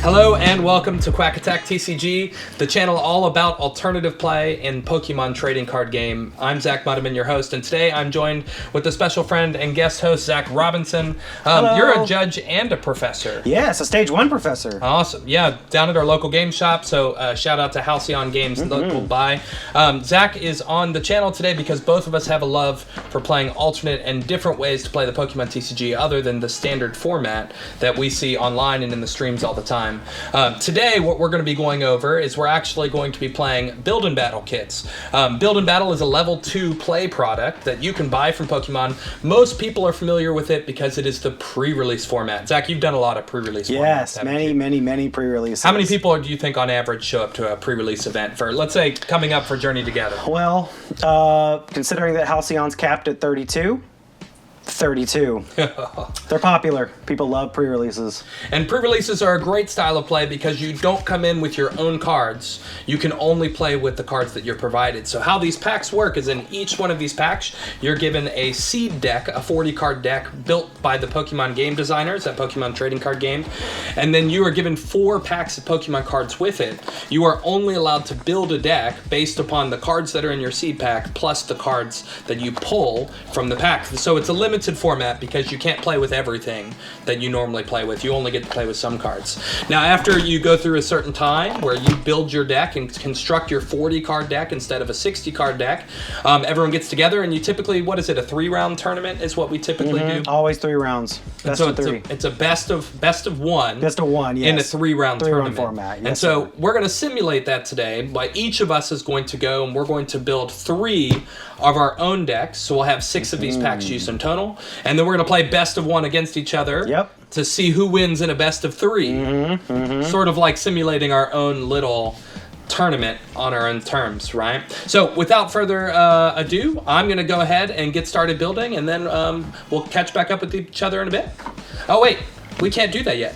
Hello and welcome to Quack Attack TCG, the channel all about alternative play in Pokemon trading card game. I'm Zach Mudeman, your host, and today I'm joined with a special friend and guest host, Zach Robinson. You're a judge and a professor. Yes, a stage 1 professor. Awesome. Yeah, down at our local game shop, so shout out to Halcyon Games local by. Zach is on the channel today because both of us have a love for playing alternate and different ways to play the Pokemon TCG other than the standard format that we see online and in the streams all the time. Today, what we're going to be going over is we're actually going to be playing Build and Battle kits. Build and Battle is a level 2 play product that you can buy from Pokemon. Most people are familiar with it because it is the pre-release format. Zach, you've done a lot of pre-release formats. Yes, many pre-releases. How many people do you think on average show up to a pre-release event for, let's say, coming up for Journey Together? Well, considering that Halcyon's capped at 32. They're popular. People love pre-releases. And pre-releases are a great style of play because you don't come in with your own cards. You can only play with the cards that you're provided. So how these packs work is in each one of these packs, you're given a seed deck, a 40-card deck built by the Pokemon game designers, that Pokemon trading card game. And then you are given 4 packs of Pokemon cards with it. You are only allowed to build a deck based upon the cards that are in your seed pack plus the cards that you pull from the pack. So it's a limited format because you can't play with everything that you normally play with. You only get to play with some cards. Now, after you go through a certain time where you build your deck and construct your 40-card deck instead of a 60-card deck, everyone gets together and you typically, what is it, a 3-round tournament is what we typically do? Always 3 rounds. Best of 3. It's a best of one. Best of 1, yes. In a 3-round tournament. Format. Yes, and so we're going to simulate that today. But each of us is going to go and we're going to build 3 of our own decks. So we'll have 6 of these packs used in total. And then we're going to play best of 1 against each other. Yep. To see who wins in a best of 3. Sort of like simulating our own little tournament on our own terms, right? So without further ado, I'm going to go ahead and get started building, and then we'll catch back up with each other in a bit. Oh, wait. We can't do that yet.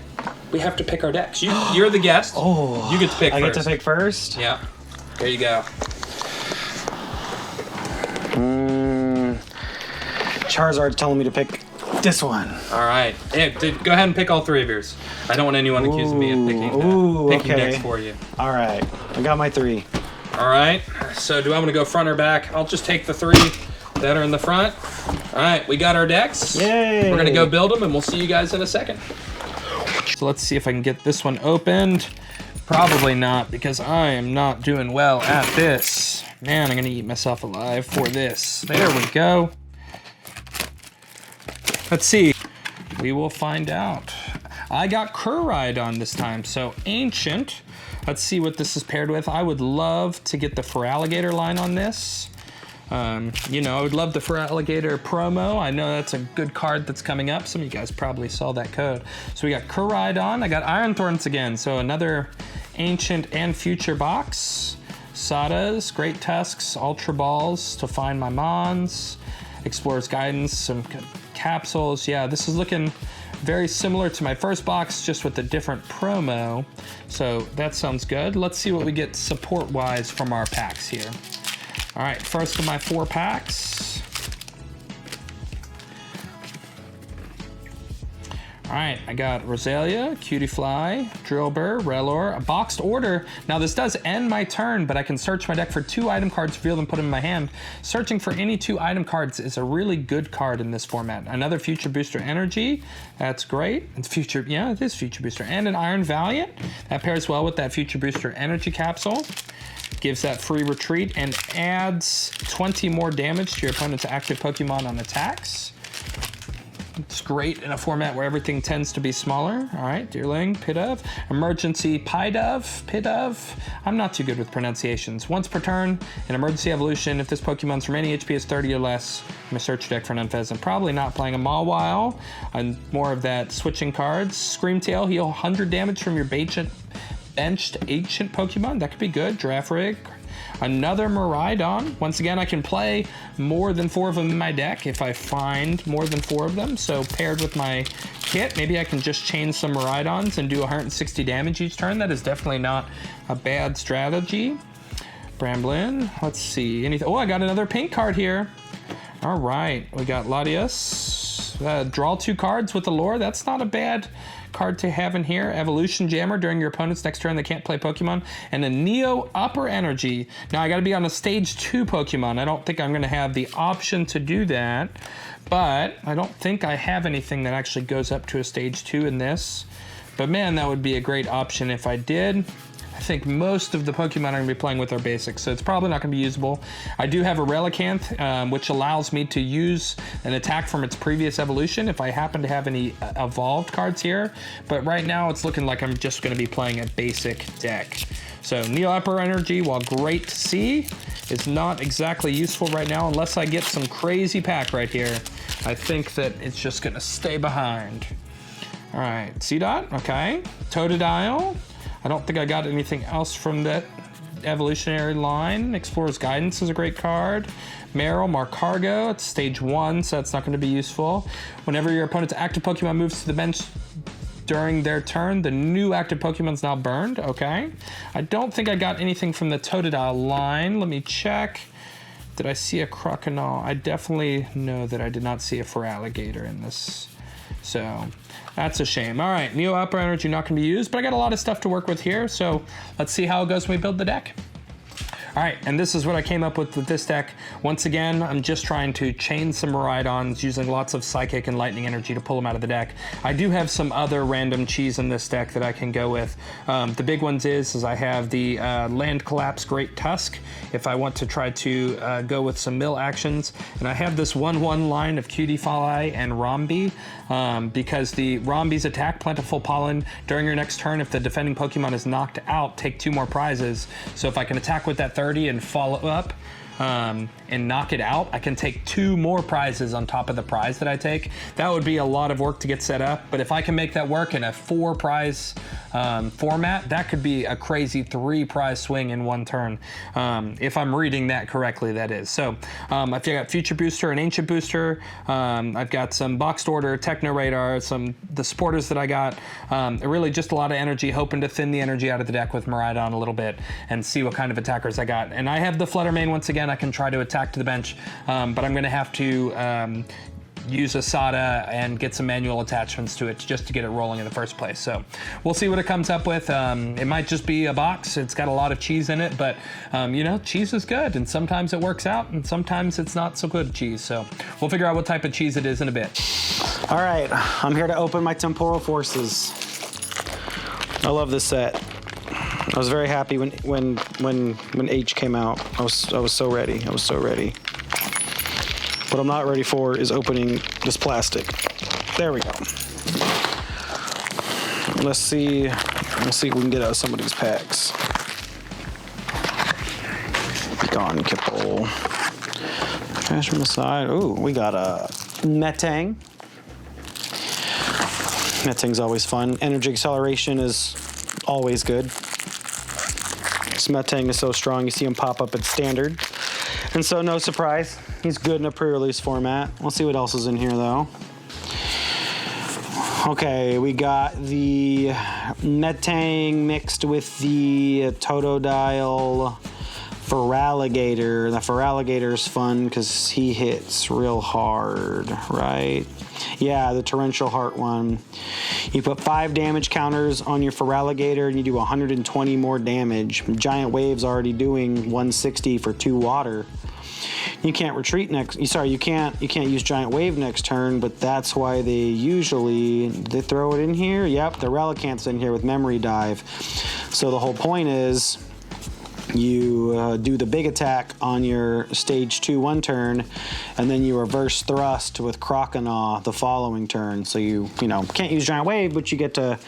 We have to pick our decks. You're the guest. Oh. You get to pick first. I get to pick first? Yeah. There you go. Charizard's telling me to pick this one. All right. Hey, go ahead and pick all 3 of yours. I don't want anyone accusing me of picking decks for you. All right. I got my 3. All right. So do I want to go front or back? I'll just take the 3 that are in the front. All right. We got our decks. Yay. We're going to go build them, and we'll see you guys in a second. So let's see if I can get this one opened. Probably not, because I am not doing well at this. Man, I'm going to eat myself alive for this. There we go. Let's see. We will find out. I got Kuridon this time, so Ancient. Let's see what this is paired with. I would love to get the Feraligatr line on this. You know, I would love the Feraligatr promo. I know that's a good card that's coming up. Some of you guys probably saw that code. So we got Kuridon. I got Iron Thorns again, so another Ancient and Future box. Sadas, Great Tusks, Ultra Balls to find my Mons. Explorer's Guidance, some capsules. Yeah, this is looking very similar to my first box, just with a different promo. So that sounds good. Let's see what we get support-wise from our packs here. All right, first of my 4 packs. All right, I got Roselia, Cutiefly, Drillbur, Rellor, a boxed order. Now this does end my turn, but I can search my deck for 2 item cards, reveal them, put them in my hand. Searching for any 2 item cards is a really good card in this format. Another Future Booster Energy, that's great. It's Future, yeah, it is Future Booster. And an Iron Valiant, that pairs well with that Future Booster Energy capsule. Gives that free retreat and adds 20 more damage to your opponent's active Pokemon on attacks. It's great in a format where everything tends to be smaller. All right, Deerling, Pidove, Emergency Pidove. I'm not too good with pronunciations. Once per turn, in Emergency Evolution, if this Pokemon's remaining HP is 30 or less, I'm gonna search your deck for an Unfezant. Probably not playing a Mawile, and more of that switching cards. Screamtail, heal 100 damage from your benched Ancient Pokemon. That could be good. Giraffe Rig. Another Miraidon. Once again, I can play more than 4 of them in my deck if I find more than 4 of them. So paired with my kit, maybe I can just chain some Miraidons and do 160 damage each turn. That is definitely not a bad strategy. Bramblin. Let's see. Anything? Oh, I got another pink card here. All right. We got Latias, Draw 2 cards with the lore. That's not a bad card to have in here. Evolution Jammer during your opponent's next turn they can't play Pokemon. And a Neo Upper Energy. Now I gotta be on a stage 2 Pokemon. I don't think I'm gonna have the option to do that, but I don't think I have anything that actually goes up to a stage 2 in this. But man, that would be a great option if I did. I think most of the Pokemon I'm going to be playing with are basics, so it's probably not going to be usable. I do have a Relicanth, which allows me to use an attack from its previous evolution if I happen to have any evolved cards here. But right now it's looking like I'm just going to be playing a basic deck. So Neo Upper Energy, while great to see, is not exactly useful right now unless I get some crazy pack right here. I think that it's just going to stay behind. All right, C-Dot, okay. Totodile. I don't think I got anything else from that evolutionary line. Explorer's Guidance is a great card. Meryl, Marcargo, it's stage 1, so that's not going to be useful. Whenever your opponent's active Pokemon moves to the bench during their turn, the new active Pokemon's now burned, okay. I don't think I got anything from the Totodile line. Let me check. Did I see a Croconaw? I definitely know that I did not see a Feraligatr in this. So that's a shame. All right, Neo Upper Energy not gonna be used, but I got a lot of stuff to work with here, so let's see how it goes when we build the deck. All right, and this is what I came up with this deck. Once again, I'm just trying to chain some Miraidons using lots of Psychic and Lightning Energy to pull them out of the deck. I do have some other random cheese in this deck that I can go with. The big ones is I have the Land Collapse Great Tusk if I want to try to go with some mill actions. And I have this 1/1 line of Cutie-Fly and Romby because the Romby's attack Plentiful Pollen during your next turn. If the defending Pokemon is knocked out, take 2 more prizes. So if I can attack with that 30 and follow up and knock it out, I can take 2 more prizes on top of the prize that I take. That would be a lot of work to get set up, but if I can make that work in a 4 prize format, that could be a crazy 3 prize swing in 1 turn. If I'm reading that correctly, that is. So I've got Future Booster and Ancient Booster. I've got some Boxed Order, Techno Radar, the supporters that I got. Really just a lot of energy, hoping to thin the energy out of the deck with Miraidon a little bit and see what kind of attackers I got. And I have the Fluttermane once again. I can try to attack to the bench, but I'm going to have to use a SADA and get some manual attachments to it just to get it rolling in the first place. So we'll see what it comes up with. It might just be a box. It's got a lot of cheese in it, but you know, cheese is good, and sometimes it works out, and sometimes it's not so good cheese. So we'll figure out what type of cheese it is in a bit. All right, I'm here to open my Temporal Forces. I love this set. I was very happy when H came out. I was so ready. I was so ready. What I'm not ready for is opening this plastic. There we go. Let's see what we can get out of some of these packs. Be gone, Kipple. Trash from the side. Ooh, we got a Metang. Metang's always fun. Energy Acceleration is always good. Metang is so strong, you see him pop up at standard. And so no surprise, he's good in a pre-release format. We'll see what else is in here though. Okay, we got the Metang mixed with the Totodile Feraligatr. The Feraligator's fun because he hits real hard, right? Yeah, the Torrential Heart one. You put 5 damage counters on your Feraligatr and you do 120 more damage. Giant Wave's already doing 160 for 2 water. You can't retreat you can't use Giant Wave next turn, but that's why they throw it in here. Yep, the Relicanth's in here with Memory Dive. So the whole point is you do the big attack on your stage 2 1 turn, and then you reverse thrust with Croconaw the following turn. So you can't use Giant Wave, but you get to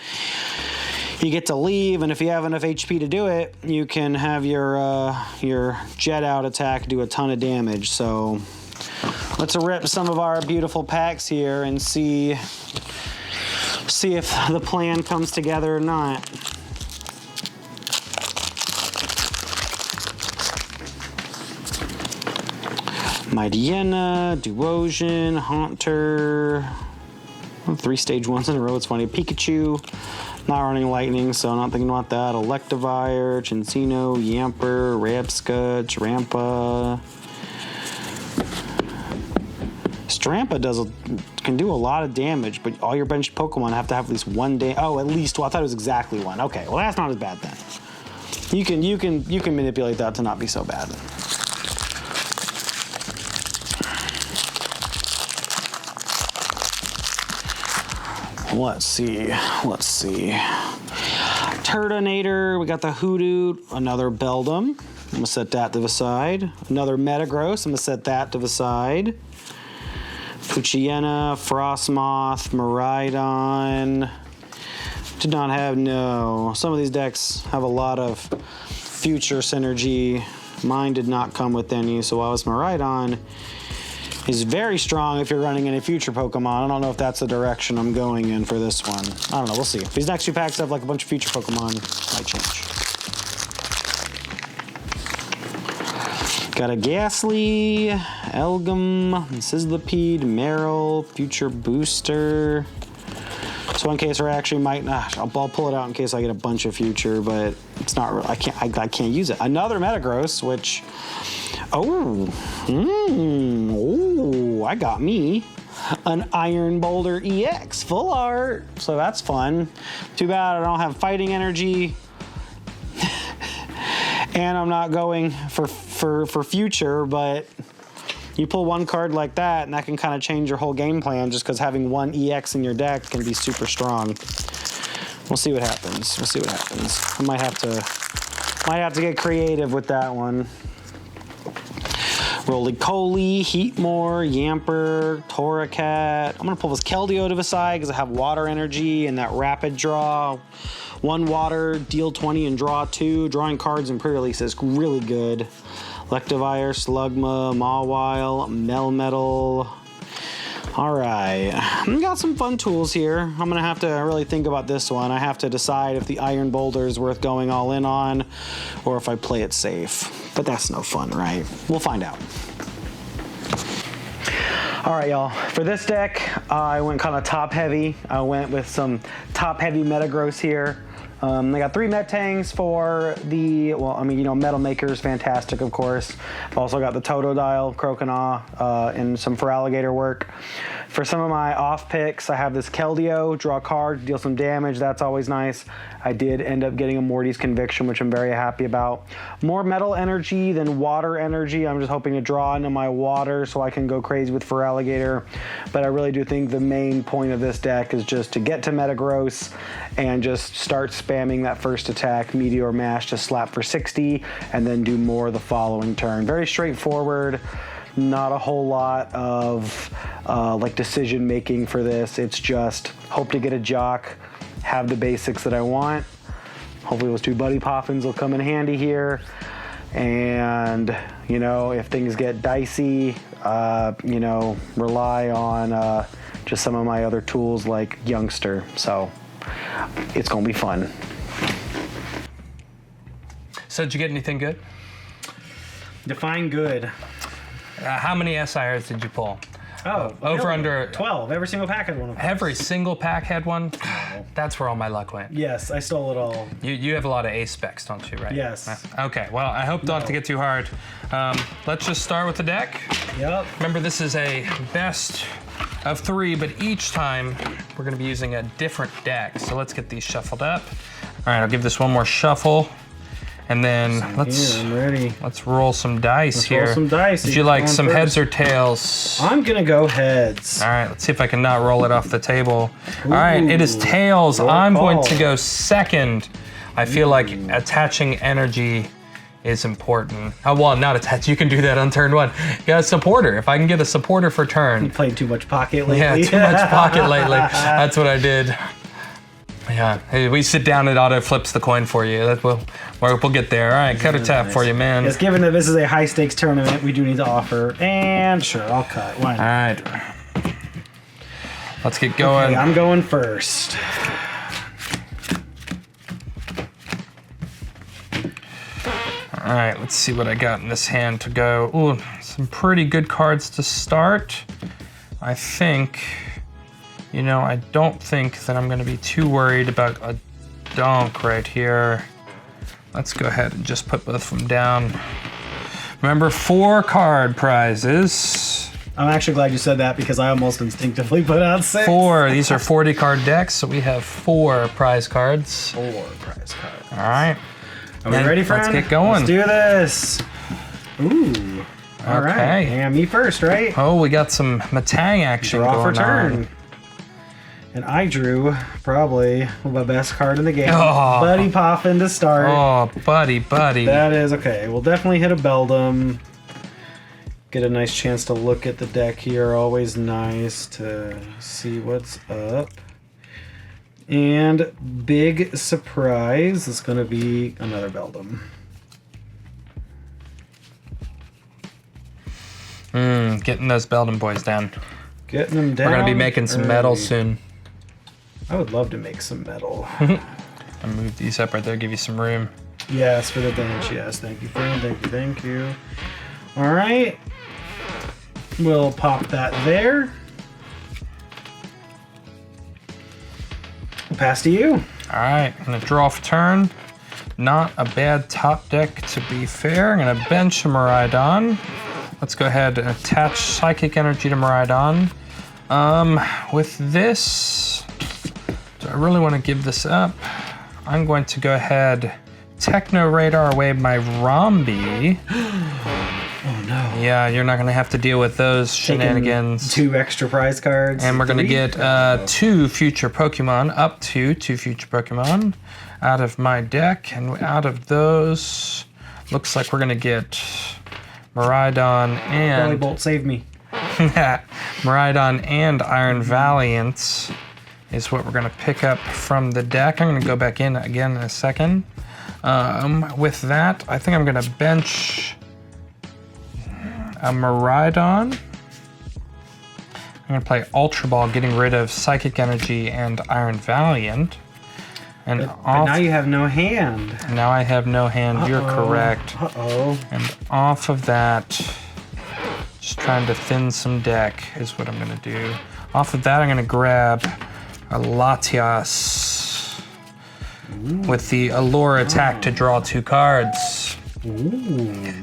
leave, and if you have enough HP to do it, you can have your Jet Out attack do a ton of damage. So let's rip some of our beautiful packs here and see if the plan comes together or not. Mightyena, Duosian, Haunter. 3 stage 1s in a row. It's funny. Pikachu. Not running Lightning, so I'm not thinking about that. Electivire, Chincino, Yamper, Rabsca, Rampa. Strampa can do a lot of damage, but all your benched Pokemon have to have at least one day. Oh, at least. Well, I thought it was exactly one. Okay, well that's not as bad then. You can manipulate that to not be so bad. Let's see. Turtonator, we got the Hoodoo, another Beldum. I'm gonna set that to the side. Another Metagross, I'm gonna set that to the side. Poochyena, Frostmoth, Miraidon. Did not have, no. Some of these decks have a lot of future synergy. Mine did not come with any, so while this Miraidon is very strong if you're running any future Pokemon. I don't know if that's the direction I'm going in for this one. I don't know, we'll see. If these next 2 packs have like a bunch of future Pokemon, might change. Got a Ghastly, Elgum, Sizzlipede, Marill, Future Booster. So in case I actually might not, I'll pull it out in case I get a bunch of future, but it's not real. I can't use it. Another Metagross, which, I got me an Iron Boulder EX full art, so that's fun. Too bad I don't have fighting energy, and I'm not going for future, but you pull one card like that, and that can kind of change your whole game plan just because having one EX in your deck can be super strong. We'll see what happens. I might have to get creative with that one. Roly-Poly, Heatmore, Yamper, Torracat. I'm gonna pull this Keldeo to the side because I have water energy and that rapid draw. 1 water, deal 20 and draw 2. Drawing cards in pre-release is really good. Electivire, Slugma, Mawile, Melmetal. All right, we got some fun tools here. I'm gonna have to really think about this one. I have to decide if the Iron Boulder is worth going all in on or if I play it safe. But that's no fun, right? We'll find out. All right, y'all. For this deck, I went kind of top heavy. I went with some top heavy Metagross here. I got 3 Metangs for the, Metal Maker is fantastic, of course. I've also got the Totodile, Croconaw, and some Feraligatr work. For some of my off picks, I have this Keldeo, draw a card, deal some damage. That's always nice. I did end up getting a Morty's Conviction, which I'm very happy about. More metal energy than water energy. I'm just hoping to draw into my water so I can go crazy with Feraligatr. But I really do think the main point of this deck is just to get to Metagross and just start spamming that first attack, Meteor Mash, to slap for 60, and then do more the following turn. Very straightforward. Not a whole lot of decision making for this. It's just hope to get a Jock, have the basics that I want. Hopefully those 2 Buddy Poffins will come in handy here. And, if things get dicey, rely on just some of my other tools like Youngster. So it's gonna be fun. So did you get anything good? Define good. How many SIRs did you pull? Oh, over under 12. Every single pack had one of those. Every single pack had one? That's where all my luck went. Yes, I stole it all. You have a lot of A specs, don't you, right? Yes. Okay, well, I hope not to get too hard. Let's just start with the deck. Yep. Remember, this is a best of 3, but each time we're gonna be using a different deck. So let's get these shuffled up. All right, I'll give this one more shuffle. And then I'm ready. Let's roll some dice here. Roll some dice. Would you like some heads or tails? I'm gonna go heads. All right, let's see if I can not roll it off the table. All right, it is tails. I'm going to go second. I feel like attaching energy is important. Oh, well, not attach. You can do that on turn 1. You got a supporter. If I can get a supporter for turn. You played too much pocket lately. Yeah, too much pocket lately. That's what I did. Yeah, hey, we sit down, it auto flips the coin for you. We'll get there. All right, cut a tap for you, man. Yes, given that this is a high stakes tournament, we do need to offer. And sure, I'll cut. Why not? All right. Let's get going. Okay, I'm going first. All right, let's see what I got in this hand to go. Ooh, some pretty good cards to start. I think, I don't think that I'm gonna be too worried about a donk right here. Let's go ahead and just put both of them down. Remember, 4 card prizes. I'm actually glad you said that because I almost instinctively put out 6. 4. These are 40 card decks, so we have 4 prize cards. 4 prize cards. All right. Are we ready, friend? Let's get going. Let's do this. Ooh. All right. Okay. And me first, right? Oh, we got some Matang action Draw going for turn. on. And I drew probably my best card in the game. Oh. Buddy Poffin to start. Oh, buddy. That is okay. We'll definitely hit a Beldum. Get a nice chance to look at the deck here. Always nice to see what's up. And big surprise is going to be another Beldum. Getting those Beldum boys down. Getting them down. We're going to be making some metal soon. I would love to make some metal. I'll move these up right there, give you some room. Yes, for the bench. Yes, thank you, friend. Thank you. All right. We'll pop that there. Pass to you. All right, I'm going to draw for turn. Not a bad top deck, to be fair. I'm going to bench a Miraidon. Let's go ahead and attach Psychic Energy to Miraidon. With this, do I really want to give this up? I'm going to go ahead, Techno Radar away my Rombi. Oh no. Yeah, you're not going to have to deal with those shenanigans. 2 extra prize cards. And we're going to 3? get 2 future Pokemon, up to 2 future Pokemon out of my deck. And out of those, looks like we're going to get Miraidon and... Bolt, save me. Miraidon and Iron Valiant is what we're going to pick up from the deck. I'm going to go back in again in a second. With that, I think I'm going to bench a Miraidon. I'm going to play Ultra Ball, getting rid of Psychic Energy and Iron Valiant. And But now you have no hand. Now I have no hand. You're correct. Uh-oh. And off of that, just trying to thin some deck is what I'm going to do. Off of that, I'm going to grab a Latias with the Allure attack to draw 2 cards. Ooh.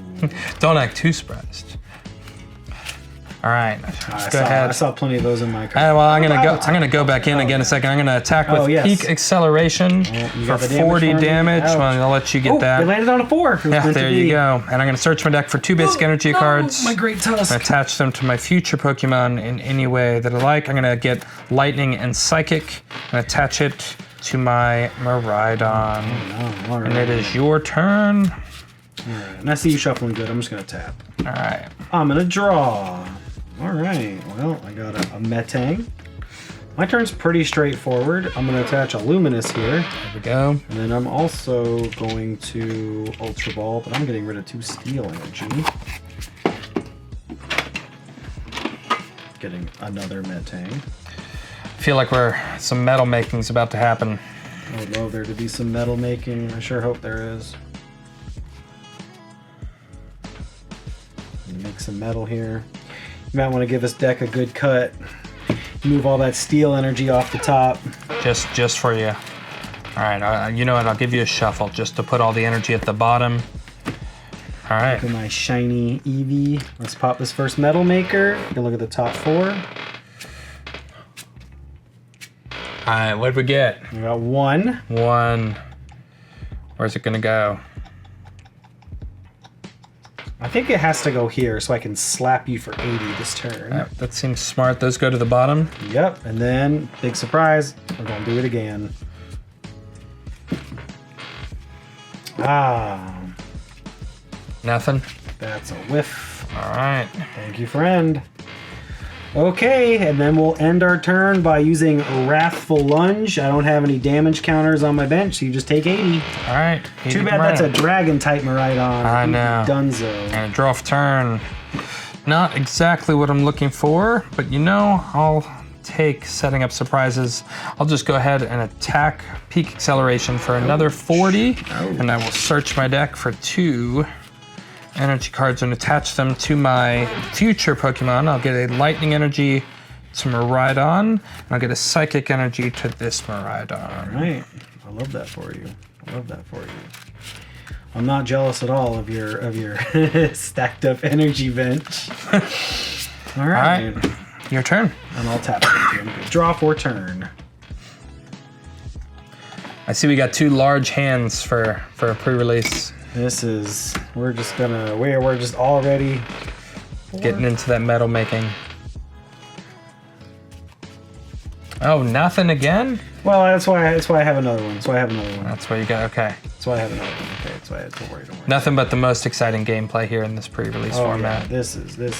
Don't act too surprised. All right, let's go ahead. I saw plenty of those in my card. Well, I'm gonna go back in again in a second. I'm gonna attack with Peak Acceleration for 40 damage. Well, I'll let you get that. It landed on a 4. Yeah, there you go. And I'm gonna search my deck for 2 basic energy cards. My great tusk. And attach them to my future Pokemon in any way that I like. I'm gonna get Lightning and Psychic and attach it to my Miraidon. All right. And it is your turn. All right. And I see you shuffling good. I'm just gonna tap. All right. I'm gonna draw. All right. Well, I got a Metang. My turn's pretty straightforward. I'm gonna attach a Luminous here. There we go. And then I'm also going to Ultra Ball, but I'm getting rid of 2 Steel Energy. Getting another Metang. I feel like some metal making's about to happen. I would love there to be some metal making. I sure hope there is. Make some metal here. You might want to give this deck a good cut. Move all that Steel Energy off the top. Just for you. All right, you know what? I'll give you a shuffle just to put all the energy at the bottom. All right. Look at my shiny Eevee. Let's pop this first metal maker. You can look at the top 4. All right, what'd we get? We got 1. 1. Where's it gonna go? I think it has to go here so I can slap you for 80 this turn. That seems smart. Those go to the bottom. Yep, and then, big surprise, we're gonna do it again. Nothing. That's a whiff. All right. Thank you, friend. Okay, and then we'll end our turn by using Wrathful Lunge. I don't have any damage counters on my bench, so you just take 80. All right. Too bad that's a dragon type Miraidon. I know. Dunzo. And a draw for turn. Not exactly what I'm looking for, but you know, I'll take setting up surprises. I'll just go ahead and attack Peak Acceleration for another 40, and I will search my deck for 2 energy cards and attach them to my future Pokemon. I'll get a Lightning Energy to Miraidon, and I'll get a Psychic Energy to this Miraidon. All right. I love that for you. I love that for you. I'm not jealous at all of your stacked up energy bench. All right. Your turn. And I'll tap it into him. Draw for turn. I see we got 2 large hands for a pre-release. This is, we're just already getting into that metal making. Oh, nothing again? Well, that's why I have another one. That's why you got, okay. That's why I have another one. Okay, that's why don't worry. Nothing but the most exciting gameplay here in this pre-release format. Yeah, this is, okay,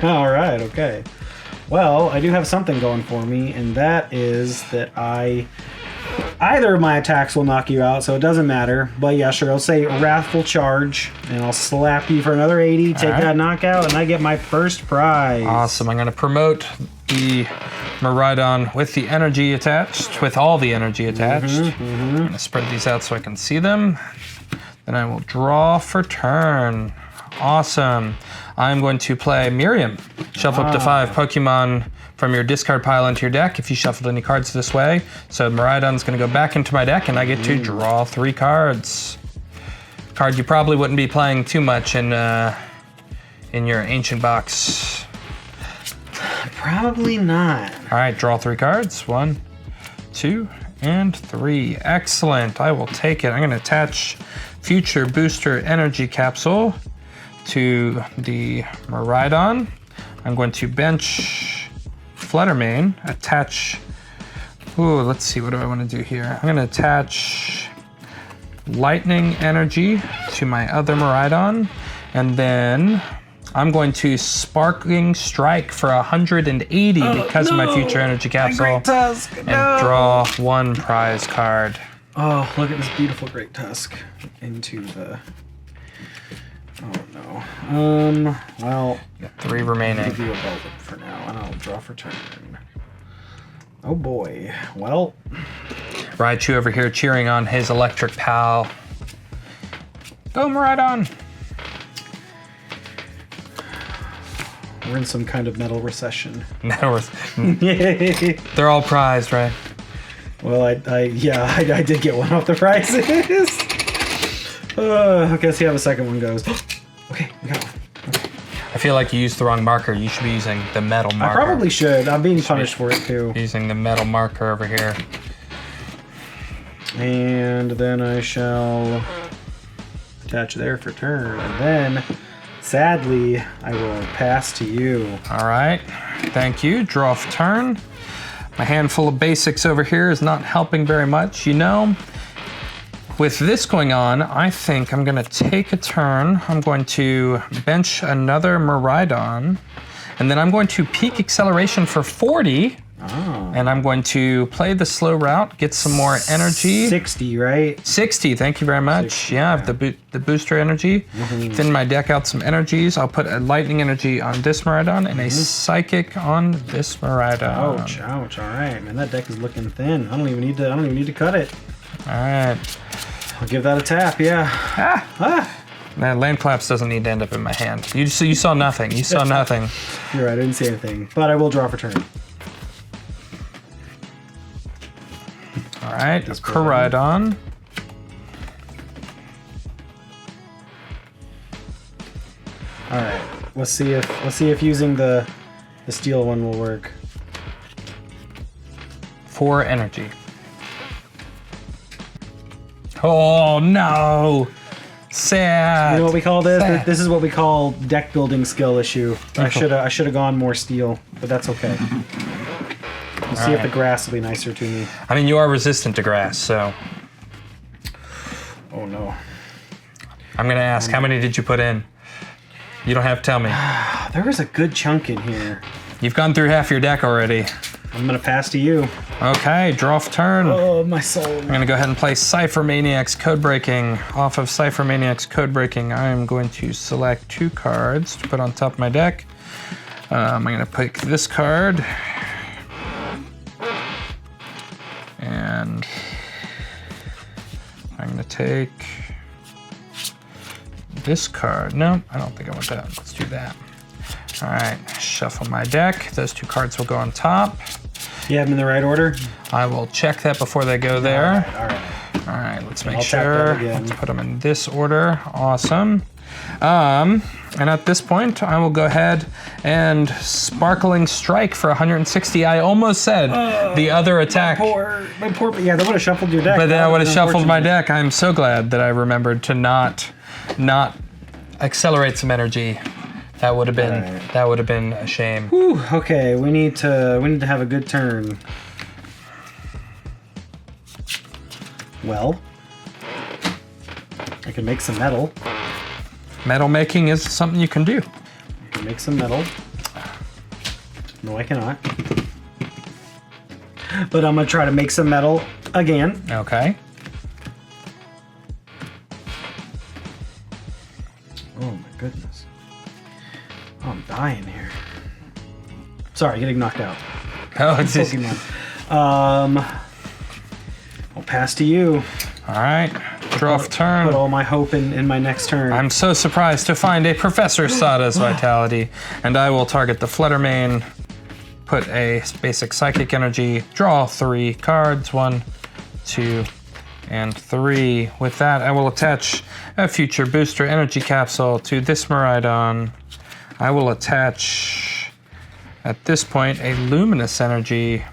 all right, okay. Well, I do have something going for me, and that is that either of my attacks will knock you out, so it doesn't matter. But yeah, sure, I'll say Wrathful Charge, and I'll slap you for another 80, take that knockout, and I get my first prize. Awesome. I'm going to promote the Miraidon with the energy attached, with all the energy attached. I'm going to spread these out so I can see them. Then I will draw for turn. Awesome. I'm going to play Miriam. Shuffle up to 5 Pokemon from your discard pile into your deck if you shuffled any cards this way. So Miraidon's going to go back into my deck, and I get to draw 3 cards. Card you probably wouldn't be playing too much in your ancient box. Probably not. All right, draw 3 cards. 1, 2, and 3. Excellent. I will take it. I'm going to attach Future Booster Energy Capsule to the Miraidon. I'm going to bench Fluttermane, attach, let's see, what do I want to do here? I'm going to attach Lightning Energy to my other Miraidon, and then I'm going to Sparking Strike for 180 because of my Future Energy Capsule, and draw 1 prize card. Oh, look at this beautiful Great Tusk into the... Oh no. Well, 3 remaining. I'll give you a Beldum for now, and I'll draw for turn. Oh boy. Well, Raichu over here cheering on his electric pal. Go Miraidon! we're in some kind of metal recession. They're all prized, right? Well, I did get one off the prizes. I guess see how the second one goes. Okay, we got one. Okay. I feel like you used the wrong marker. You should be using the metal marker. I probably should. I'm being punished for it too. Using the metal marker over here. And then I shall attach there for turn. And then, sadly, I will pass to you. All right. Thank you. Draw off turn. My handful of basics over here is not helping very much. You know, with this going on, I think I'm going to take a turn. I'm going to bench another Miraidon, and then I'm going to peak acceleration for 40. And I'm going to play the slow route, get some more energy. 60, right? 60, thank you very much. 60, yeah, I have the booster energy. Thin my deck out some energies. I'll put a lightning energy on this Miraidon and a psychic on this Miraidon. Ouch, ouch. All right, man, that deck is looking thin. I don't even need to cut it. All right. I'll give that a tap, yeah. Man, land collapse doesn't need to end up in my hand. You saw nothing. You saw nothing. You're right, I didn't see anything. But I will draw for turn. All right, Miraidon. All right, let's see if using the steel one will work. 4 energy. Oh no! Sad. You know what we call this? Sad. This is what we call deck building skill issue. I should have gone more steel, but that's okay. We'll see if the grass will be nicer to me. I mean, you are resistant to grass, so. Oh no. I'm gonna ask, how many did you put in? You don't have to tell me. There was a good chunk in here. You've gone through half your deck already. I'm gonna pass to you. Okay, draw off turn. Oh, my soul. I'm gonna go ahead and play Cypher Maniac's Codebreaking. Off of Cypher Maniac's Codebreaking, I am going to select 2 cards to put on top of my deck. I'm gonna pick this card. And I'm gonna take this card. No, I don't think I want that. Let's do that. All right, shuffle my deck. Those 2 cards will go on top. You have them in the right order? I will check that before they go there. All right. All right, let's make I'll tap that sure. again. Let's put them in this order. Awesome. And at this point, I will go ahead and Sparkling Strike for 160. I almost said the other attack. My poor, yeah, that would have shuffled your deck. But then I would have shuffled my deck. I'm so glad that I remembered to not accelerate some energy. That would have been a shame. Whew, okay, we need to have a good turn. Well, I can make some metal. Metal making is something you can do. I can make some metal. No, I cannot. But I'm gonna try to make some metal again. Okay. Oh my goodness. Oh, I'm dying here. Sorry, getting knocked out. Oh, it's just... Pokemon. I'll pass to you. All right. Draw off turn. Put all my hope in my next turn. I'm so surprised to find a Professor Sada's Vitality, and I will target the Fluttermane, put a basic Psychic Energy, draw 3 cards, 1, 2, and 3. With that, I will attach a Future Booster Energy Capsule to this Miraidon. I will attach, at this point, a Luminous Energy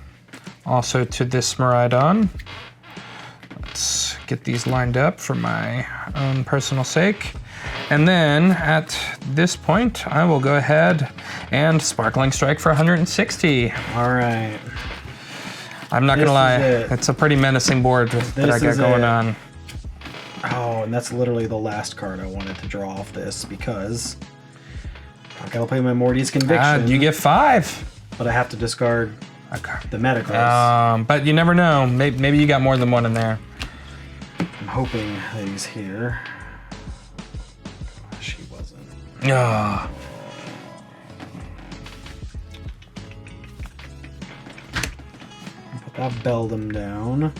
also to this Miraidon. Let's get these lined up for my own personal sake. And then at this point, I will go ahead and Sparkling Strike for 160. All right. I'm not gonna lie, it's a pretty menacing board that I got going on. Oh, and that's literally the last card I wanted to draw off this because I gotta play my Morty's Conviction. You get 5. But I have to discard the Metagross. But you never know. Maybe you got more than one in there. I'm hoping that he's here. She wasn't. Oh. Put that Beldum down.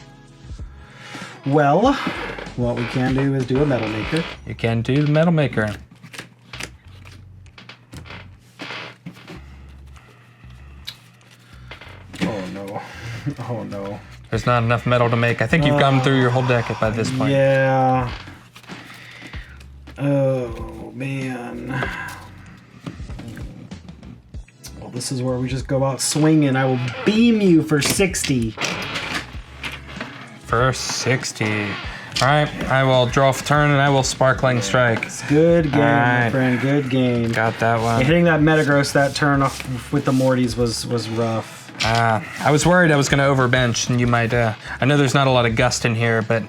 Well, what we can do is do a Metal Maker. You can do the Metal Maker. Oh no. Oh no. There's not enough metal to make. I think you've gone through your whole deck by this point. Yeah. Oh, man. Well, this is where we just go out swinging. I will beam you for 60. For 60. All right, I will draw off turn and I will Sparkling Strike. It's good game, my friend. Good game. Got that one. Hitting that Metagross that turn off with the Mortys was rough. I was worried I was going to overbench and you might, I know there's not a lot of gust in here, but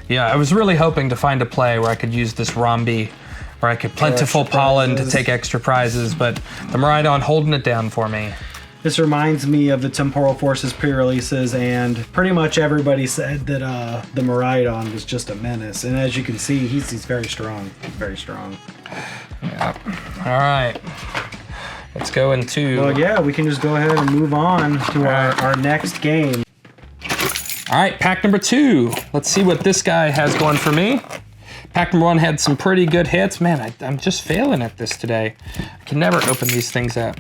yeah, I was really hoping to find a play where I could use this Rombi, where I could Plentiful Pollen to take extra prizes, but the Miraidon holding it down for me. This reminds me of the Temporal Forces pre-releases, and pretty much everybody said that the Miraidon was just a menace, and as you can see, he's very strong. Very strong. Yep. All right. Let's go into... Well, yeah, we can just go ahead and move on to our next game. All right, pack number 2. Let's see what this guy has going for me. Pack number 1 had some pretty good hits. Man, I'm just failing at this today. I can never open these things up.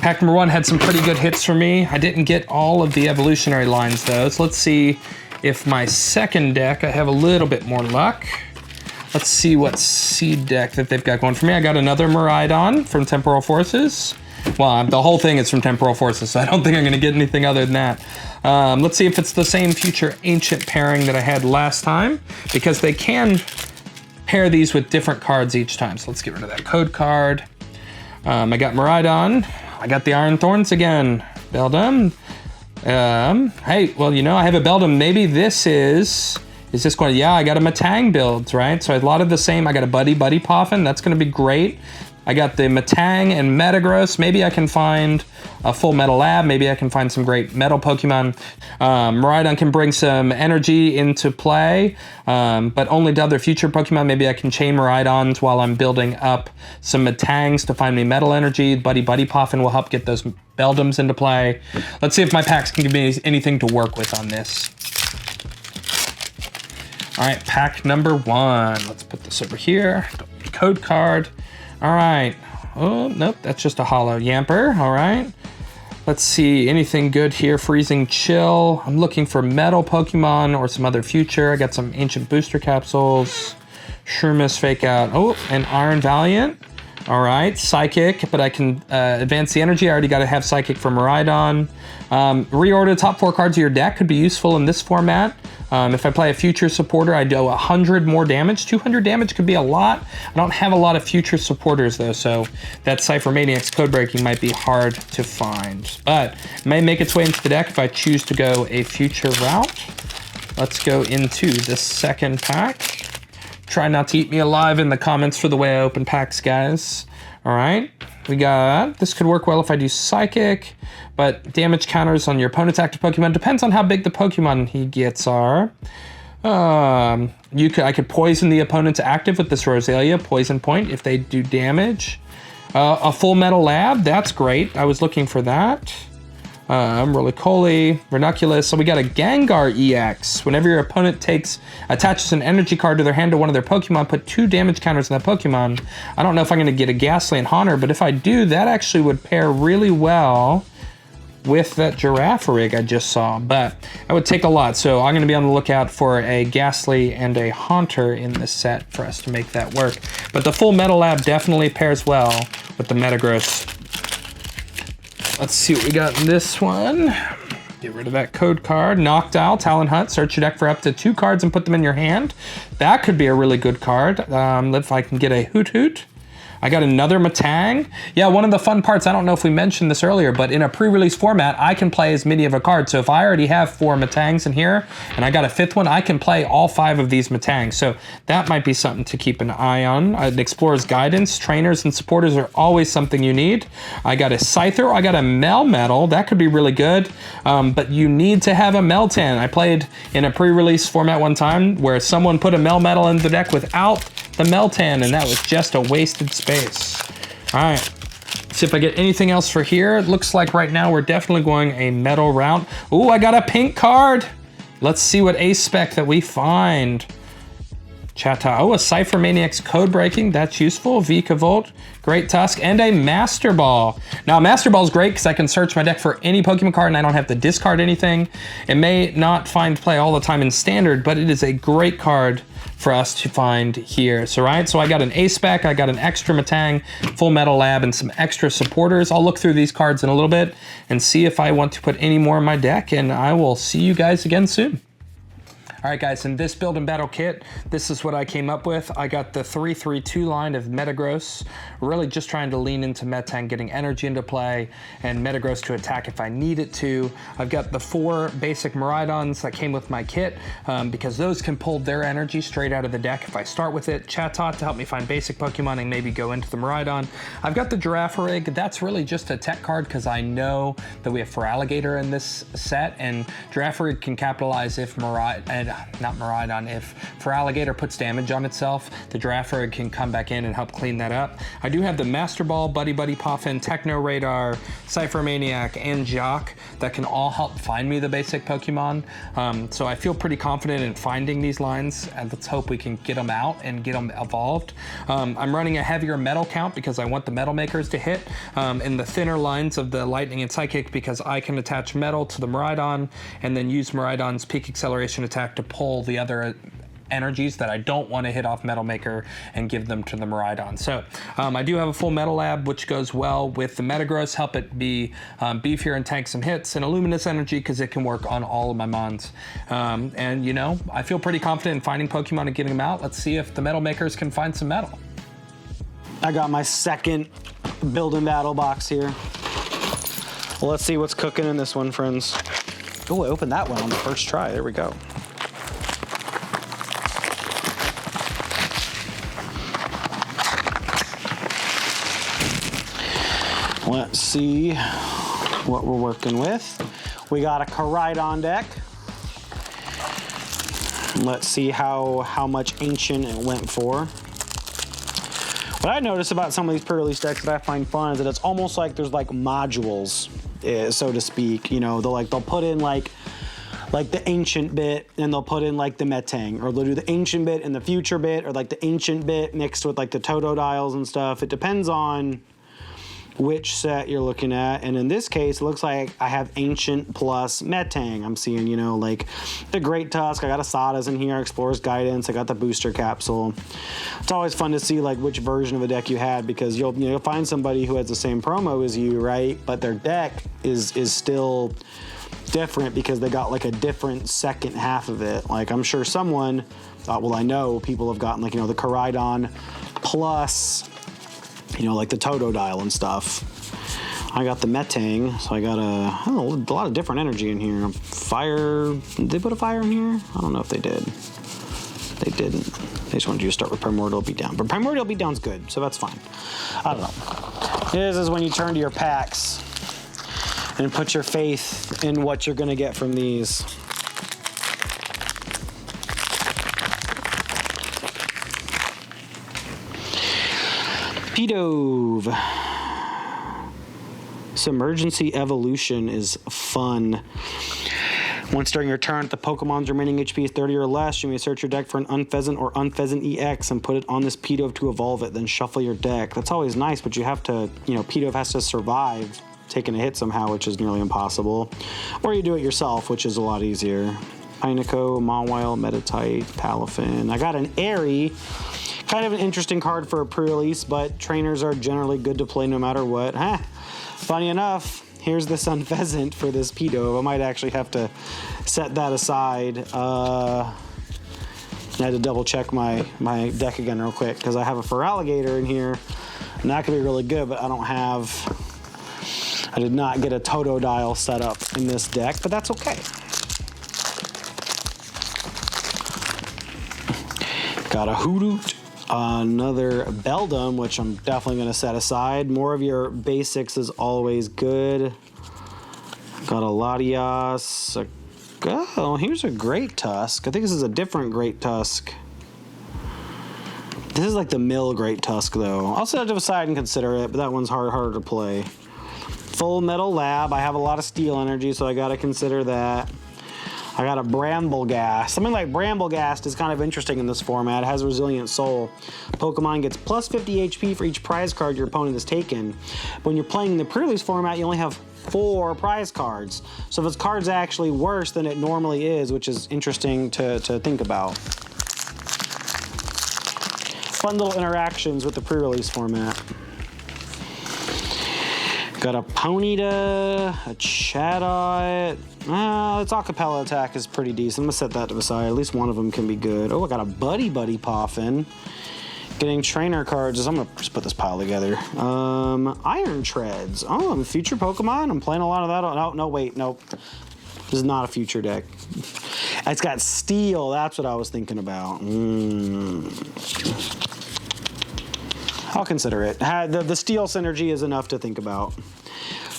Pack number 1 had some pretty good hits for me. I didn't get all of the evolutionary lines, though. So let's see if my second deck, I have a little bit more luck. Let's see what seed deck that they've got going for me. I got another Miraidon from Temporal Forces. Well, the whole thing is from Temporal Forces, so I don't think I'm going to get anything other than that. Let's see if it's the same Future Ancient pairing that I had last time, because they can pair these with different cards each time. So let's get rid of that code card. I got Miraidon. I got the Iron Thorns again. Beldum. Hey, well, you know, I have a Beldum. Maybe this is this going to, yeah, I got a Matang build, right? So a lot of the same. I got a Buddy Poffin. That's going to be great. I got the Matang and Metagross. Maybe I can find a full Metal Lab. Maybe I can find some great Metal Pokemon. Miraidon can bring some energy into play, but only to other future Pokemon. Maybe I can chain Miraidons while I'm building up some Matangs to find me Metal Energy. Buddy Poffin will help get those Beldums into play. Let's see if my packs can give me anything to work with on this. All right, pack number 1. Let's put this over here. Code card. All right. Oh, nope, that's just a hollow Yamper. All right. Let's see, anything good here? Freezing Chill. I'm looking for Metal Pokemon or some other future. I got some Ancient Booster Capsules. Shroomish fake out. Oh, an Iron Valiant. All right, Psychic, but I can advance the energy. I already got to have Psychic for Miraidon. Reorder the top 4 cards of your deck could be useful in this format. If I play a future supporter, I do 100 more damage. 200 damage could be a lot. I don't have a lot of future supporters though, so that Cypher Maniac's code breaking might be hard to find. But it may make its way into the deck if I choose to go a future route. Let's go into the second pack. Try not to eat me alive in the comments for the way I open packs, guys. All right, we got, this could work well if I do Psychic, but damage counters on your opponent's active Pokemon. Depends on how big the Pokemon he gets are. I could poison the opponent's active with this Rosalia, poison point if they do damage. A Full Metal Lab, that's great. I was looking for that. Roly-Coly, Ranunculus. So we got a Gengar EX. Whenever your opponent attaches an energy card to their hand to one of their Pokemon, put 2 damage counters on that Pokemon. I don't know if I'm going to get a Ghastly and Haunter, but if I do, that actually would pair really well with that Girafarig I just saw. But that would take a lot, so I'm going to be on the lookout for a Ghastly and a Haunter in this set for us to make that work. But the Full Metal Lab definitely pairs well with the Metagross. Let's see what we got in this one. Get rid of that code card. Noctowl, Talonhut. Search your deck for up to 2 cards and put them in your hand. That could be a really good card. If I can get a Hoot Hoot. I got another Matang. Yeah, one of the fun parts, I don't know if we mentioned this earlier, but in a pre-release format, I can play as many of a card. So if I already have 4 Matangs in here, and I got a 5th one, I can play all 5 of these Matangs. So that might be something to keep an eye on. Explorer's Guidance, trainers and supporters are always something you need. I got a Scyther, I got a Melmetal, that could be really good, but you need to have a Meltan. I played in a pre-release format one time where someone put a Melmetal in the deck without the Meltan, and that was just a wasted space. All right, see if I get anything else for here. It looks like right now we're definitely going a metal route. Ooh, I got a pink card. Let's see what ace spec that we find. Chata, oh, a Cypher Maniac's code breaking, that's useful. Vikavolt, Great Tusk, and a Master Ball. Now, Master Ball is great because I can search my deck for any Pokemon card and I don't have to discard anything. It may not find play all the time in Standard, but it is a great card for us to find here. So I got an ace spec, I got an extra Matang, Full Metal Lab, and some extra supporters. I'll look through these cards in a little bit and see if I want to put any more in my deck, and I will see you guys again soon. All right, guys, in this build and battle kit, this is what I came up with. I got the 3-3-2 line of Metagross, really just trying to lean into Metang, getting energy into play, and Metagross to attack if I need it to. I've got the 4 basic Miraidons that came with my kit, because those can pull their energy straight out of the deck if I start with it. Chatot to help me find basic Pokemon and maybe go into the Miraidon. I've got the Girafarig. That's really just a tech card because I know that we have Feraligatr in this set, and Girafarig can capitalize if if Feraligatr puts damage on itself, the Girafarig can come back in and help clean that up. I do have the Master Ball, Buddy Buddy Poffin, Techno Radar, Cypher Maniac, and Jock that can all help find me the basic Pokemon. So I feel pretty confident in finding these lines, and let's hope we can get them out and get them evolved. I'm running a heavier metal count because I want the metal makers to hit in the thinner lines of the Lightning and Psychic because I can attach metal to the Miraidon and then use Miraidon's Peak Acceleration attack to pull the other energies that I don't want to hit off Metal Maker and give them to the Miraidon. So I do have a Full Metal Lab, which goes well with the Metagross, help it be beefier and tank some hits, and a Luminous Energy because it can work on all of my mons. And you know, I feel pretty confident in finding Pokemon and getting them out. Let's see if the Metal Makers can find some metal. I got my second build and battle box here. Well, let's see what's cooking in this one, friends. Oh, I opened that one on the first try. There we go. Let's see what we're working with. We got a Koraidon deck. Let's see how much Ancient it went for. What I notice about some of these pre-release decks that I find fun is that it's almost like there's like modules, so to speak. You know, they'll put in like the Ancient bit, and they'll put in like the Metang, or they'll do the Ancient bit and the Future bit, or like the Ancient bit mixed with like the Totodiles and stuff. It depends on which set you're looking at, and in this case, it looks like I have Ancient plus Metang. I'm seeing, you know, like the Great Tusk, I got Asada's in here, Explorer's Guidance, I got the Booster Capsule. It's always fun to see like which version of a deck you had, because you'll find somebody who has the same promo as you, right? But their deck is still different because they got like a different second half of it. Like I'm sure someone thought, well, I know people have gotten like, you know, the Koraidon plus, you know, like the Totodile and stuff. I got the Metang, so I got a lot of different energy in here. Fire, did they put a fire in here? I don't know if they did. They didn't. They just wanted you to start with Primordial Beatdown. But Primordial Beatdown's good, so that's fine. I don't know. This is when you turn to your packs and put your faith in what you're gonna get from these. Pedove. Submergency Evolution is fun. Once during your turn, if the Pokemon's remaining HP is 30 or less, you may search your deck for an Unpheasant or Unpheasant EX and put it on this Pedove to evolve it, then shuffle your deck. That's always nice, but you have to, you know, Pedove has to survive taking a hit somehow, which is nearly impossible. Or you do it yourself, which is a lot easier. Pineco, Mawile, Metatite, Palafin. I got an Airy. Kind of an interesting card for a pre-release, but trainers are generally good to play no matter what. Funny enough, here's the Unpheasant for this Pedove. I might actually have to set that aside. I had to double check my deck again real quick because I have a Feraligatr in here, and that could be really good, but I did not get a Totodile set up in this deck, but that's okay. Got a Hoodoo. Another Beldum, which I'm definitely going to set aside. More of your basics is always good. Got a Latias. Oh, here's a Great Tusk. I think this is a different Great Tusk. This is like the mill Great Tusk, though. I'll set it aside and consider it, but that one's harder to play. Full Metal Lab. I have a lot of steel energy, so I got to consider that. I got a Brambleghast. Something like Brambleghast is kind of interesting in this format. It has Resilient Soul. Pokemon gets plus 50 HP for each prize card your opponent has taken. But when you're playing in the pre-release format, you only have 4 prize cards. So if its card's actually worse than it normally is, which is interesting to think about. Fun little interactions with the pre-release format. Got a Ponyta, a Chatot. Its acapella attack is pretty decent. I'm gonna set that to the side. At least one of them can be good. Oh, I got a Buddy Poffin. Getting trainer cards. I'm gonna just put this pile together. Iron Treads. Oh, I'm a future Pokemon. I'm playing a lot of that. Oh, no, wait, nope. This is not a future deck. It's got Steel. That's what I was thinking about. I'll consider it. The Steel synergy is enough to think about.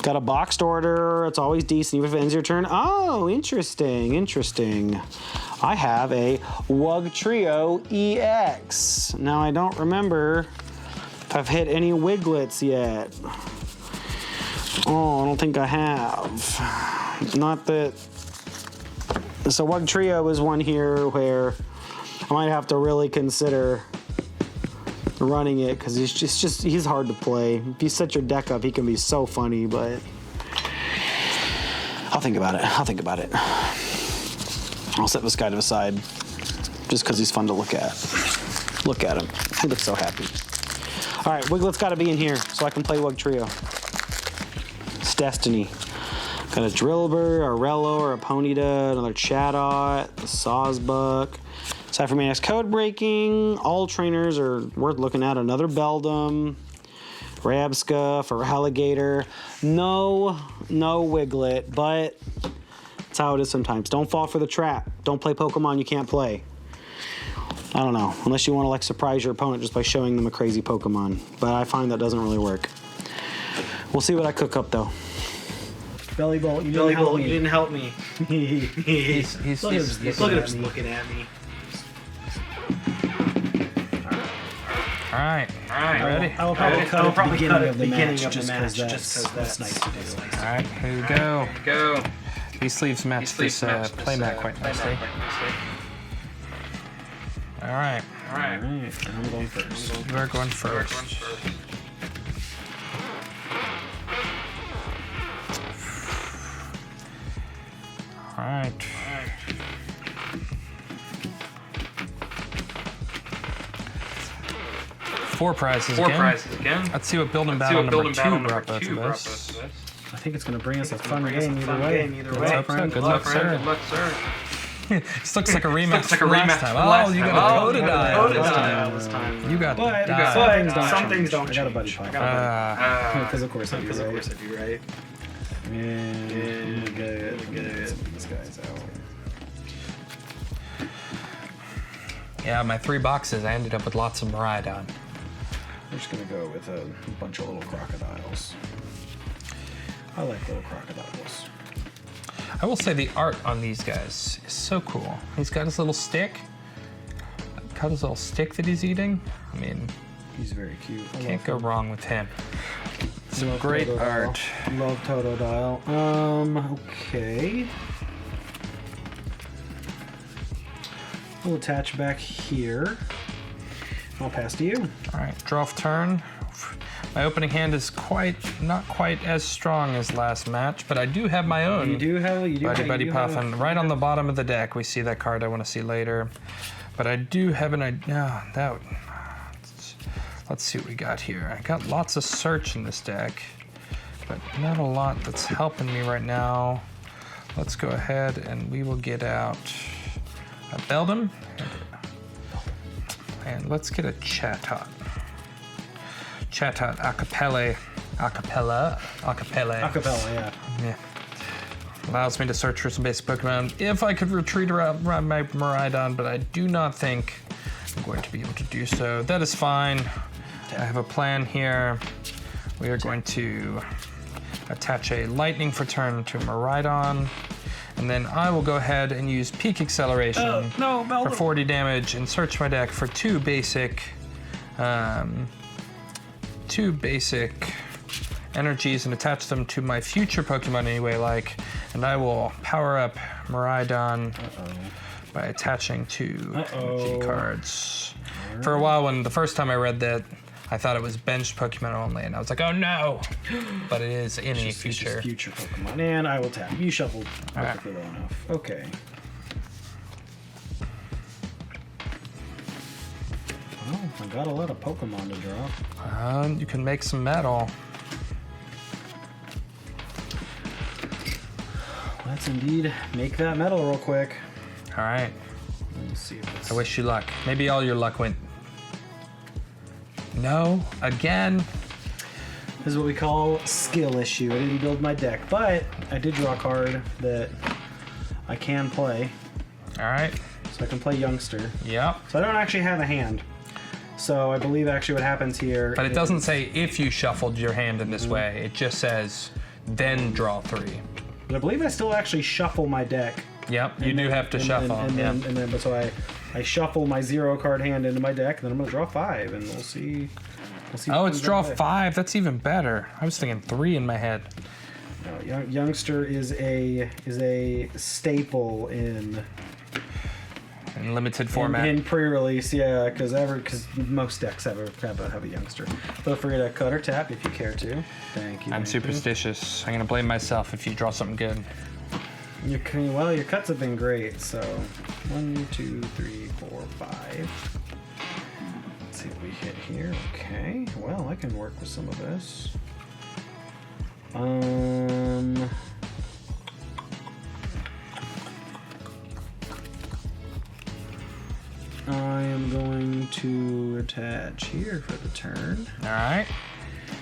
Got a boxed order. It's always decent even if it ends your turn. Oh, interesting, interesting. I have a Wugtrio EX. Now, I don't remember if I've hit any Wiglets yet. Oh, I don't think I have. Not that... So Wugtrio is one here where I might have to really consider running it because he's hard to play. If you set your deck up, he can be so funny, but I'll think about it. I'll set this guy to the side just because he's fun to look at. Look at him. He looks so happy. All right, Wiglet's got to be in here so I can play Wugtrio. It's Destiny. Got a Drillbur, a Rellor, a Ponyta, another Chatot, a Sawsbuck. Aside from Maniac's Code Breaking, all trainers are worth looking at. Another Beldum, Rabsca, Feraligatr. No Wiglet, but that's how it is sometimes. Don't fall for the trap. Don't play Pokemon you can't play. I don't know, unless you want to like surprise your opponent just by showing them a crazy Pokemon. But I find that doesn't really work. We'll see what I cook up though. Belly Bolt, you didn't help me. He's look at him looking at me. All right. Ready? I will probably cut at the beginning of the match just because that's nice to do. All right, here we go. These sleeves match this playmat quite nicely. All right. I'm going first. We're going first. All right. Four prizes again. Let's see what building battle number 2 brought both of us. I think it's going to bring us a fun game either way. Good luck, sir. This looks like a rematch from last time. Oh, you got a Totodile this time. You got some things don't. I got a buddy pop. Because of course I do, right? And get these guys out. Yeah, my 3 boxes, I ended up with lots of Miraidon. I'm just going to go with a bunch of little crocodiles. I like little crocodiles. I will say the art on these guys is so cool. He's got his little stick. Got his little stick that he's eating. I mean, he's very cute. Can't go wrong with him. Some great art. Love Totodile. Okay. We'll attach back here. I'll pass to you. All right, draw off turn. My opening hand is not quite as strong as last match, but I do have my own. You do have Buddy Puffin. Right on the bottom of the deck, we see that card I want to see later. But I do have an idea. Let's see what we got here. I got lots of search in this deck, but not a lot that's helping me right now. Let's go ahead and we will get out a Beldum. And let's get a Chatot. Chatot Acapella, yeah. Allows me to search for some basic Pokemon if I could retreat around my Miraidon, but I do not think I'm going to be able to do so. That is fine. I have a plan here. We are going to attach a Lightning for turn to Miraidon, and then I will go ahead and use Peak Acceleration for 40 damage and search my deck for two basic energies and attach them to my future Pokemon anyway, and I will power up Miraidon by attaching two G cards. For a while, when the first time I read that, I thought it was benched Pokemon only, and I was like, oh no! But it is any future. Future Pokemon. And I will tap. You shuffled perfectly well enough. Okay. Oh, I got a lot of Pokemon to draw. You can make some metal. Let's indeed make that metal real quick. All right. Let's see if it's... I wish you luck. Maybe all your luck went... No, again. This is what we call skill issue. I didn't build my deck, but I did draw a card that I can play. All right. So I can play Youngster. Yep. So I don't actually have a hand. So I believe actually what happens here... But it doesn't say if you shuffled your hand in this way. It just says, then draw 3. But I believe I still actually shuffle my deck. Yep, you do have to shuffle. But so I shuffle my 0 card hand into my deck, and then I'm going to draw 5, and we'll see. Oh, it's draw 5. That's even better. I was thinking 3 in my head. No, Youngster is a staple in limited format. In pre-release, yeah, because most decks have a Youngster. Feel free to cut or tap if you care to. Thank you. I'm superstitious. I'm going to blame myself if you draw something good. Your cuts have been great. So 1, 2, 3, 4, 5. Let's see what we hit here. Okay. Well, I can work with some of this. I am going to attach here for the turn. All right.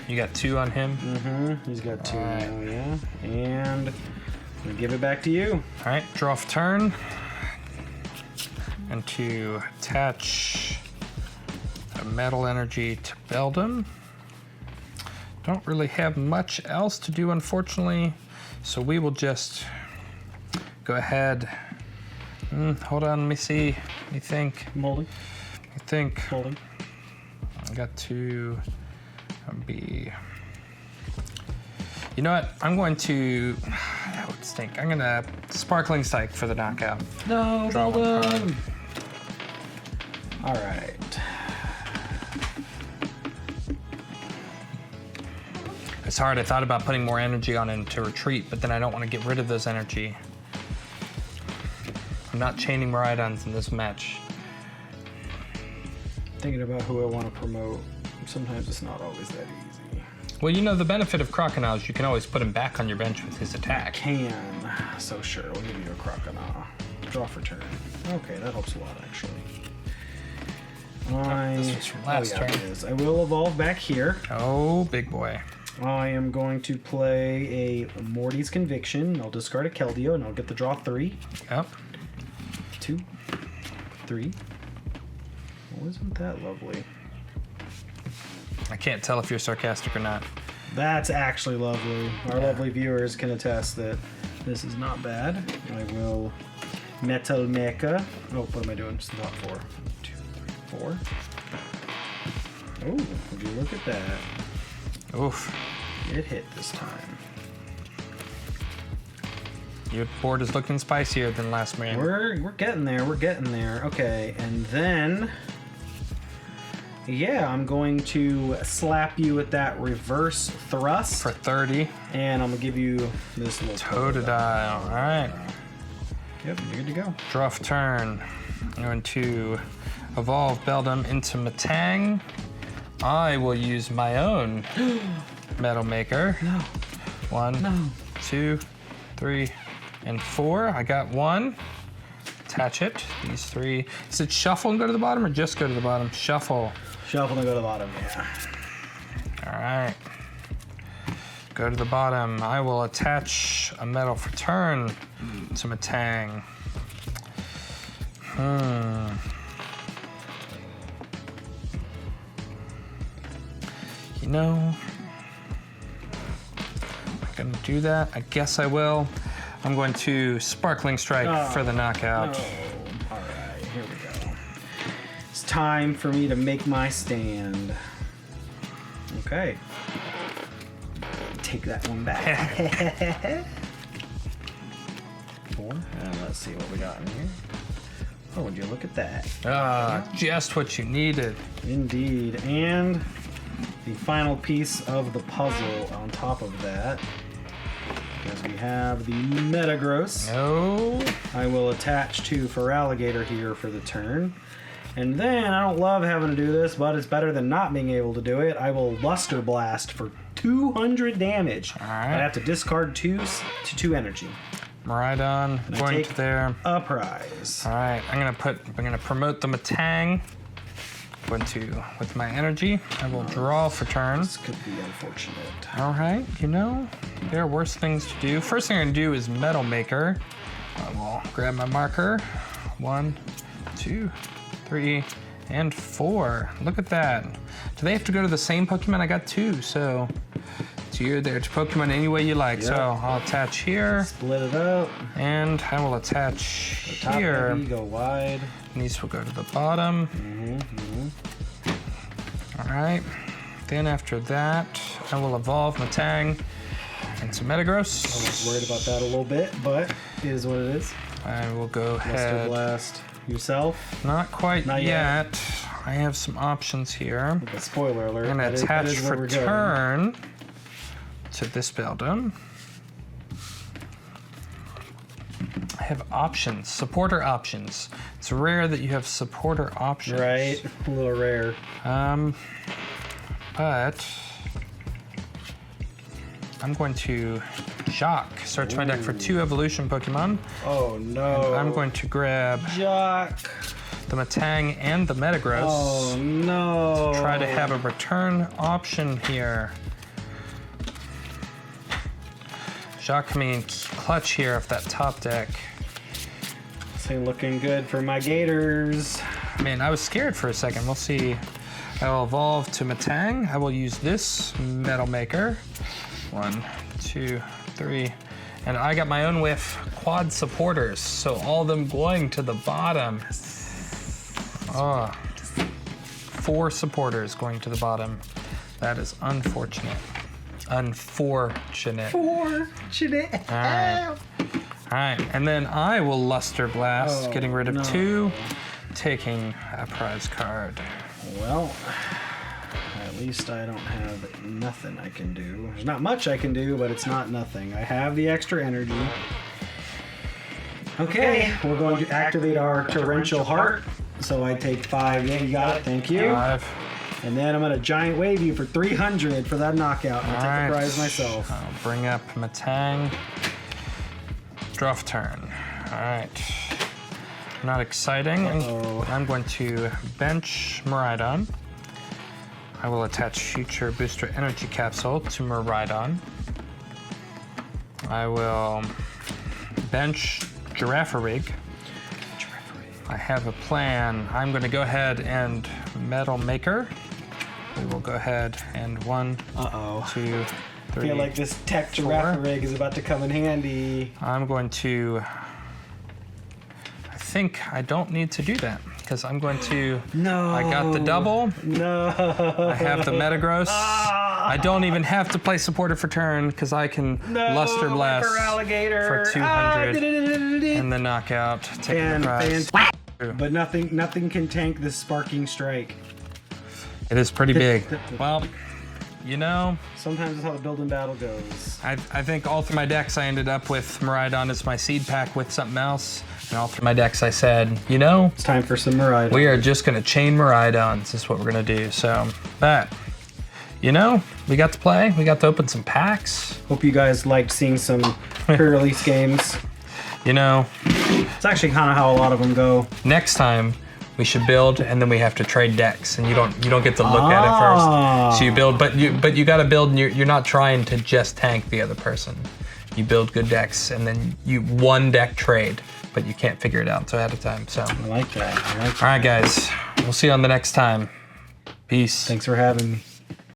You got 2 on him? Mm-hmm. He's got 2 now, yeah. And I'm going to give it back to you. All right. Draw off turn. And to attach a metal energy to Beldum. Don't really have much else to do, unfortunately. So we will just go ahead. Hold on, let me see. Let me think. I'm holding. I think. Holding. I got to be. You know what? I'm going to. That would stink. I'm gonna Sparkling Strike for the knockout. No, Draw one card. All right. It's hard. I thought about putting more energy on him to retreat, but then I don't want to get rid of those energy. I'm not chaining Miraidons in this match. Thinking about who I want to promote. Sometimes it's not always that easy. Well, you know, the benefit of Crocodiles, you can always put him back on your bench with his attack. Can. So sure, we'll give you a Crocodile. Draw for turn. Okay, that helps a lot, actually. This was from last turn. It is. I will evolve back here. Oh, big boy. I am going to play a Morty's Conviction. I'll discard a Keldeo, and I'll get the draw 3. Yep. 2, 3. Wasn't that lovely? I can't tell if you're sarcastic or not. That's actually lovely. Our lovely viewers can attest that this is not bad. I will Metal Mecha. Oh, what am I doing? Just not 4. 2, 3, 4. Oh, would you look at that? Oof. It hit this time. Your board is looking spicier than last man. We're getting there. We're getting there. Okay, and then yeah, I'm going to slap you with that reverse thrust For 30. and I'm gonna give you this little Totodile. All right. Yep, you're good to go. Draw for turn. I'm going to evolve Beldum into Matang. I will use my own Metal Maker. No. 1, 2, 3, and 4. I got 1. Attach it. These 3. Is it shuffle and go to the bottom or just go to the bottom? Shuffle. Shuffle and go to the bottom, yeah. All right. Go to the bottom. I will attach a metal for turn to Matang. You know, I'm gonna do that. I guess I will. I'm going to Sparkling Strike for the knockout. No. All right, here we go. It's time for me to make my stand. Okay. Take that one back. 4. And let's see what we got in here. Oh, would you look at that? Just what you needed. Indeed. And the final piece of the puzzle on top of that, because we have the Metagross. No. I will attach to Feraligatr here for the turn. And then, I don't love having to do this, but it's better than not being able to do it. I will Luster Blast for 200 damage. All right. I have to discard 2 to 2 energy. Miraidon And I going take to there. a prize. All right, I'm gonna promote the Matang. Going to, with my energy, I will draw for turn. This could be unfortunate. All right, you know, there are worse things to do. First thing I'm gonna do is Metal Maker. I will grab my marker. 1, 2, 3, and 4. Look at that. Do they have to go to the same Pokemon? I got 2, so you're there to Pokemon any way you like. Yep. So I'll attach here, Split it up. and I will attach Top here. heavy, go wide. These will go to the bottom. All right. Then after that, I will evolve Matang into Metagross. I was worried about that a little bit, but it is what it is. I will go Luster ahead. Blast yourself. Not quite Not yet. yet. I have some options here. But spoiler alert. I'm gonna that is attach where for we're going. turn to this Beldum. I have options, supporter options. It's rare that you have supporter options. Right, a little rare. But I'm going to Shock, search my deck for 2 evolution Pokemon. Oh no. I'm going to grab Jock. the Matang and the Metagross. Oh no. Try to have a return option here. Shock coming in clutch here off that top deck. This ain't looking good for my Gators. Man, I was scared for a second. We'll see. I will evolve to Matang. I will use this Metal Maker. 1, 2, 3. And I got my own whiff quad supporters. So all of them going to the bottom. Oh, 4 supporters going to the bottom. That is unfortunate. Unfortunate. Fortunate. All right. All right, and then I will Luster Blast, Oh, getting rid of no. 2, taking a prize card. Well, at least I don't have nothing I can do. There's not much I can do, but it's not nothing. I have the extra energy. Okay, we're going to activate our torrential heart. So I take 5. Yeah, you got it. Thank you. 5. And then I'm gonna giant wave you for 300 for that knockout. I'll take the prize myself. I'll bring up Matang. Draw for turn. All right. Not exciting. I'm going to bench Miraidon. I will attach Future Booster Energy Capsule to Miraidon. I will bench Girafarig. I have a plan. I'm going to go ahead and Metal Maker. We will go ahead and 1, 2, 3. I feel like this tech Girafarig is about to come in handy. I'm going to. I think I don't need to do that because I'm going to. No. I got the double. No. I have the Metagross. I don't even have to play supporter for turn because I can Luster Blast for 200 and the knockout, taking the prize. But nothing can tank this Sparking Strike. It is pretty big. Well, you know, sometimes that's how the building battle goes. I think all through my decks I ended up with Miraidon as my seed pack with something else. And all through my decks I said, you know, it's time for some Miraidon. We are just gonna chain Miraidons. This is what we're gonna do. So, but, you know, we got to play. We got to open some packs. Hope you guys liked seeing some pre-release games. You know, it's actually kind of how a lot of them go. Next time, we should build, and then we have to trade decks, and you don't get to look at it first. So you build, but you got to build, and you're not trying to just tank the other person. You build good decks, and then you one deck trade, but you can't figure it out until ahead of time. So I like that. All right, guys, we'll see you on the next time. Peace. Thanks for having me.